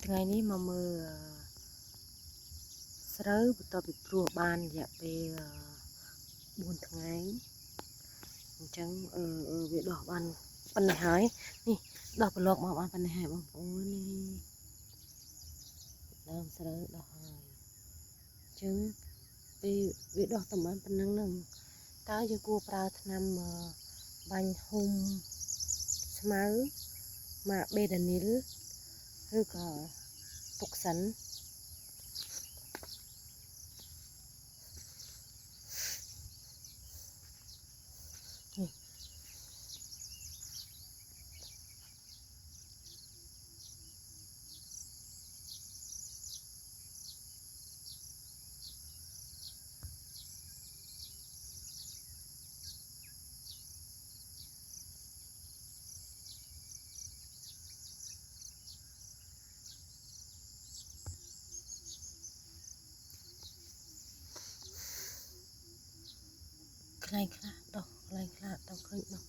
ថ្ងៃនេះមកមើលស្រូវបន្ទាប់ពីព្រោះបានរយៈពេល4ថ្ងៃអញ្ចឹងវាដោះបានប៉ុណ្ណេះហើយនេះដោះប្រឡងមកបានប៉ុណ្ណេះហើយបងប្អូននេះដើមស្រូវដោះហើយអញ្ចឹងពេលវាដោះតែបានប៉ុណ្ណឹងហ្នឹងតើយើងគួរប្រើថ្នាំបាញ់ហុំស្មៅមកបេដានីលឬក៏ទុកសិននេះខ្លែងខ្លះដោះខ្លែងខ្លះទៅឃើញដោះ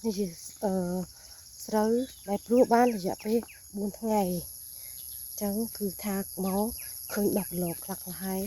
នេះជាស្រូវដែលព្រោះបានរយៈពេល4ថ្ងៃអញ្ចឹងគឺថាមកឃើញដោះប្រឡងខ្លះៗហើយ